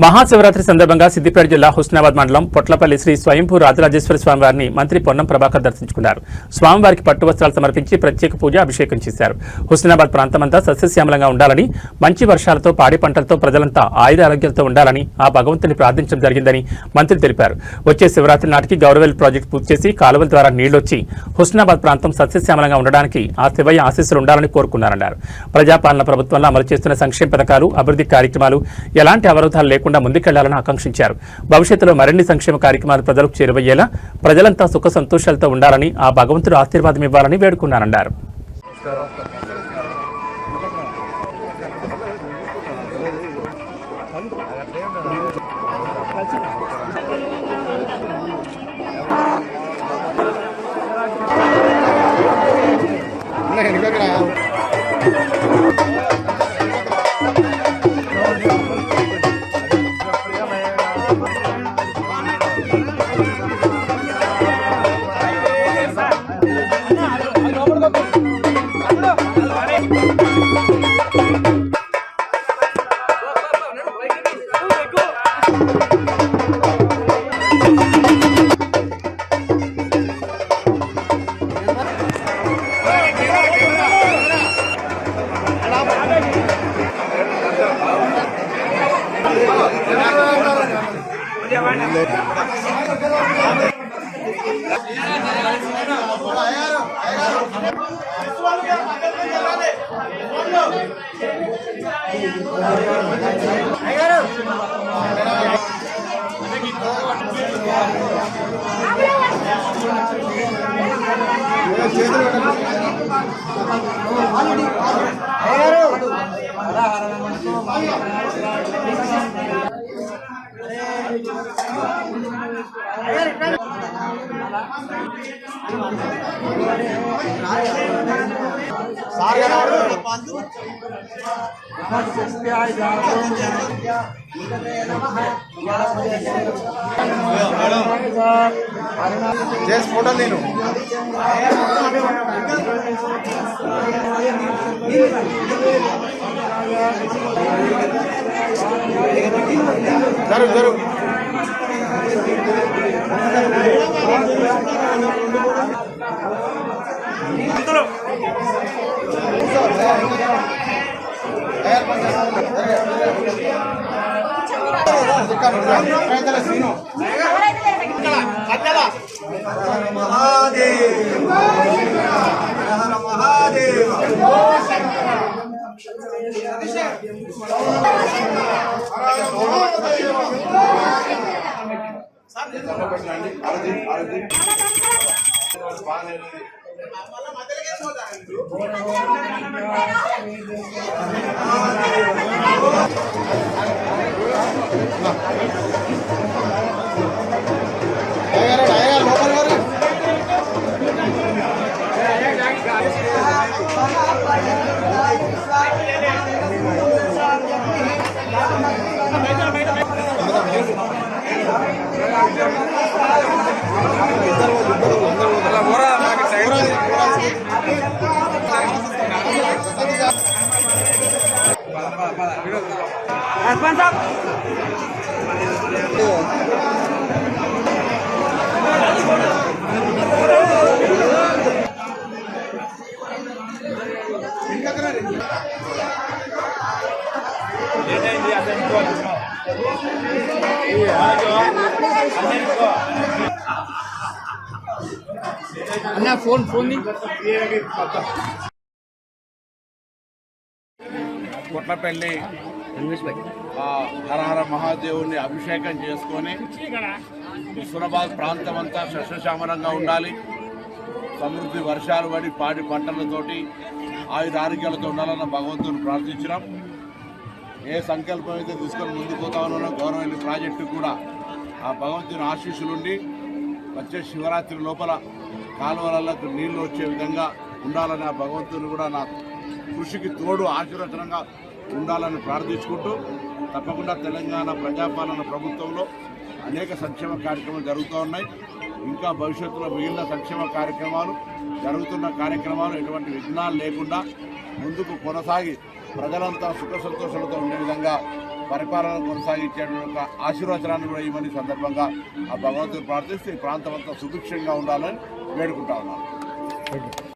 మహాశివరాత్రి సందర్భంగా సిద్దిపేట జిల్లా హుస్నాబాద్ మండలం పొట్లపల్లి శ్రీ స్వయంభూ రాజరాజేశ్వర స్వామివారిని మంత్రి పొన్నం ప్రభాకర్ దర్శించుకున్నారు. స్వామివారికి పట్టు వస్త్రాలు సమర్పించి ప్రత్యేక పూజ అభిషేకం చేశారు. హుస్నాబాద్ ప్రాంతమంతా సస్యశ్యామలంగా ఉండాలని, మంచి వర్షాలతో పాడి పంటలతో ప్రజలంతా ఆయుర ఆరోగ్యాలతో ఉండాలని ఆ భగవంతుని ప్రార్థించడం జరిగిందని మంత్రి తెలిపారు. వచ్చే శివరాత్రి నాటికి గౌరవేల్ ప్రాజెక్టు పూర్తి చేసి కాలువల ద్వారా నీళ్లొచ్చి హుస్నాబాద్ ప్రాంతం సస్యశ్యామలంగా ఉండడానికి ఆ శివయ్య ఆశీస్సులు ఉండాలని కోరుకున్నారన్నారు. ప్రజాపాలన ప్రభుత్వంలో అమలు చేస్తున్న సంక్షేమ పథకాలు, అభివృద్ధి కార్యక్రమాలు ఎలాంటి అవరోధాలు లేకుండా ముందుకెళ్లాలని ఆకాంక్షించారు. భవిష్యత్తులో మరిన్ని సంక్షేమ కార్యక్రమాలు ప్రజలకు చేరువయ్యేలా ప్రజలంతా సుఖ సంతోషాలతో ఉండాలని, ఆ భగవంతుడు ఆశీర్వాదం ఇవ్వాలని వేడుకున్నారన్నారు. ఫోటో నేను జరుగు అన్న ఫోన్ పొట్లపల్లి హరహర మహాదేవుని అభిషేకం చేసుకొని హుస్నాబాద్ ప్రాంతం అంతా సస్యశ్యామలంగా ఉండాలి, సమృద్ధి వర్షాలు పడి పాడి పంటలతోటి ఆయుధ ఆరోగ్యాలతో ఉండాలన్న భగవంతుని ప్రార్థించినాం. ఏ సంకల్పం అయితే తీసుకొని ముందుకు పోతా ఉన్నానో గౌరవ ప్రాజెక్టు కూడా ఆ భగవంతుని ఆశీస్సులుండి వచ్చే శివరాత్రి లోపల కాలువలకు నీళ్లు వచ్చే విధంగా ఉండాలని ఆ భగవంతుని కూడా నా కృషికి తోడు ఆశీర్వచనంగా ఉండాలని ప్రార్థించుకుంటూ, తప్పకుండా తెలంగాణ ప్రజాపాలన ప్రభుత్వంలో అనేక సంక్షేమ కార్యక్రమాలు జరుగుతూ ఉన్నాయి. ఇంకా భవిష్యత్తులో మిగిలిన సంక్షేమ కార్యక్రమాలు జరుగుతున్న కార్యక్రమాలు ఎటువంటి విఘ్నాలు లేకుండా ముందుకు కొనసాగి ప్రజలంతా సుఖ సంతోషాలతో ఉండే విధంగా పరిపాలన కొనసాగించే యొక్క ఆశీర్వచనాన్ని కూడా ఇవ్వని సందర్భంగా ఆ భగవంతుడు ప్రార్థిస్తూ ఈ ప్రాంతం అంతా సుభిక్షంగా ఉండాలని వేడుకుంటా ఉన్నాను.